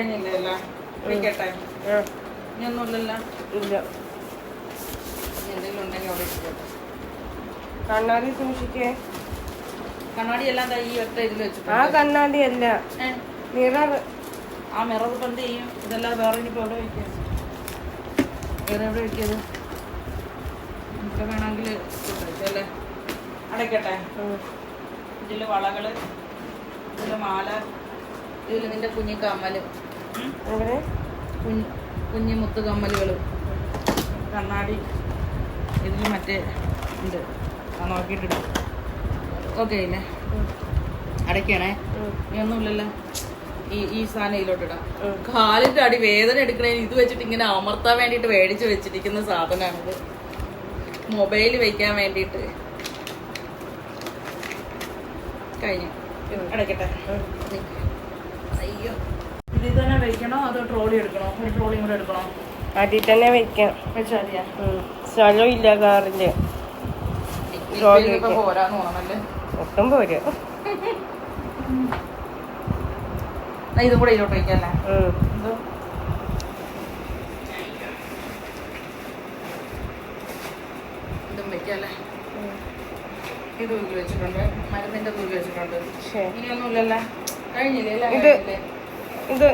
കഴിഞ്ഞില്ലല്ലോ വിളിക്കട്ടെ ഇനിയൊന്നുമില്ലല്ലോ ഇല്ല എന്തെങ്കിലും ഉണ്ടെങ്കിൽ അവിടെ ഇരിക്കട്ടെ കണ്ണാടി സൂക്ഷിക്കേ കണ്ണാടി എല്ലാം ഈ ഒറ്റ ഇതിൽ വെച്ചിട്ട് ആ കണ്ണാടി അല്ല മിറർ ആ മിറർ ഇപ്പം എന്ത് ചെയ്യും ഇതെല്ലാം വേറെ ഇനിയിപ്പോൾ എവിടെ വയ്ക്കുക വേറെ എവിടെ വയ്ക്കിയത് നമുക്ക് വേണമെങ്കിൽ അല്ലേ അടയ്ക്കട്ടെ ഇതിൽ വളകൾ ഇതിൽ മാല ഇതിൽ നിന്റെ കുഞ്ഞി കമ്മൽ കുഞ്ഞി മുത്ത് കമ്മലുകൾ കണ്ണാടി ഇതിൽ മറ്റേ ഉണ്ട് ആ നോക്കിയിട്ടിട്ട് ഓക്കെ ഇല്ലേ അടയ്ക്കണേ ഇനിയൊന്നുമില്ലല്ലോ ഈ സാധനം ഇതിലോട്ടിടാം കാലിന്റെ അടി വേദന എടുക്കണേ ഇത് വെച്ചിട്ട് ഇങ്ങനെ അമർത്താൻ വേണ്ടിയിട്ട് മേടിച്ച് വെച്ചിരിക്കുന്ന സാധനമാണിത് മൊബൈൽ വെക്കാൻ വേണ്ടിയിട്ട് കഴിഞ്ഞു അടയ്ക്കട്ടെ അയ്യോ ഇതിൽ തന്നെ വെക്കണോ അതോ ട്രോളി എടുക്കണോ ഒരു ട്രോളിയും കൂടെ എടുക്കണോ അതിൽ തന്നെ വെക്കാം വെച്ചാൽ മതിയാ സ്ഥലമില്ല കാറില് പോരാന്ന് തോന്നണല്ലേ ഒട്ടും പോരാ ഇതും കൂടെ ഇതിലോട്ട് വയ്ക്കല്ലേ എന്തോ ഇതും വെക്കല്ലേ ഇത് തൂക്കി വെച്ചിട്ടുണ്ട് മരുന്നിന്റെ തൂക്കി വെച്ചിട്ടുണ്ട് ഇനിയൊന്നുമില്ലല്ലേ കഴിഞ്ഞില്ലേ ഇത്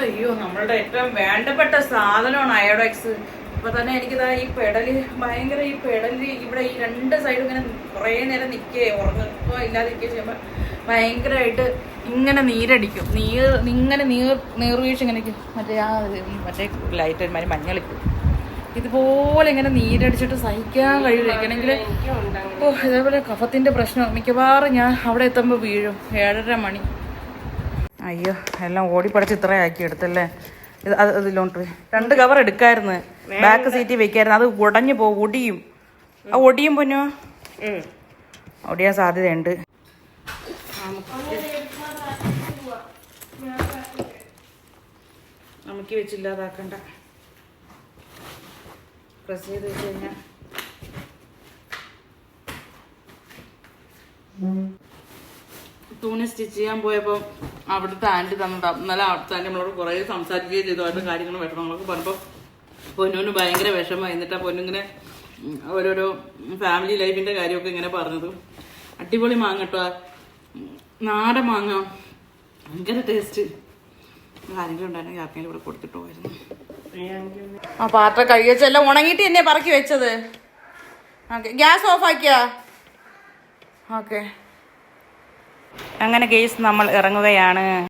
അയ്യോ നമ്മളുടെ ഏറ്റവും വേണ്ടപ്പെട്ട സാധനമാണ് അയോഡെക്സ് ഇപ്പൊ തന്നെ എനിക്കിതാ ഈ പെടല് ഭയങ്കര ഈ പെടല് ഇവിടെ ഈ രണ്ട് സൈഡും ഇങ്ങനെ കുറേ നേരം നിൽക്കേ ഉറങ്ങുക ഇല്ലാതിരിക്കുക ചെയ്യുമ്പോൾ ഭയങ്കരമായിട്ട് ഇങ്ങനെ നീരടിക്കും ഇങ്ങനെ നീർവീഴ്ച ഇങ്ങനെ മറ്റേ ലൈറ്റ് ഒരുമാതിരി മഞ്ഞളിക്കും ഇതുപോലെ ഇങ്ങനെ നീരടിച്ചിട്ട് സഹിക്കാൻ കഴിയില്ലെങ്കിൽ ഇതേപോലെ കഫത്തിന്റെ പ്രശ്നം മിക്കവാറും ഞാൻ അവിടെ എത്തുമ്പോൾ വീഴും 7:30 മണി അയ്യോ എല്ലാം ഓടിപ്പടച്ച് ഇത്രയാക്കി എടുത്തല്ലേ ഇത് ഇതിലോട്ട് 2 കവർ എടുക്കായിരുന്നു ബാക്ക് സീറ്റിൽ വെക്കായിരുന്നു അത് ഉടഞ്ഞു പോകും ഒടിയും ആ ഒടിയും പൊന്നോ ഒടിയാൻ സാധ്യതയുണ്ട് നമുക്ക് വെച്ചില്ലാതാക്കണ്ട പ്രസ് ചെയ്ത് വെച്ച് കഴിഞ്ഞാൽ തുണി സ്റ്റിച്ച് ചെയ്യാൻ പോയപ്പോൾ അവിടുത്തെ ആൻറ്റി തന്നതാ എന്നാലും അവിടുത്തെ ആൻറ്റി നമ്മളോട് കുറേ സംസാരിക്കുകയും ചെയ്തു അവരുടെ കാര്യങ്ങൾ വിഷമങ്ങളൊക്കെ പറഞ്ഞപ്പോൾ പൊന്നൂന് ഭയങ്കര വിഷമമായി എന്നിട്ടാ പൊന്നിങ്ങനെ ഓരോരോ ഫാമിലി ലൈഫിന്റെ കാര്യമൊക്കെ ഇങ്ങനെ പറഞ്ഞത് അടിപൊളി മാങ്ങ കേട്ടോ നാടൻ മാങ്ങ ഭയങ്കര ടേസ്റ്റ് ആരെങ്കിലും ഉണ്ടായിരുന്നെങ്കിൽ ആർക്കെങ്കിലും ഇവിടെ കൊടുത്തിട്ട് പോയിരുന്നു ആ പാത്രം കഴിവെച്ചെല്ലാം ഉണങ്ങിയിട്ട് എന്നെ പറക്കി വെച്ചത് ഓക്കെ ഗ്യാസ് ഓഫ് ആക്കിയാ ഓക്കെ അങ്ങനെ ഗെയ്സ് നമ്മൾ ഇറങ്ങുകയാണ്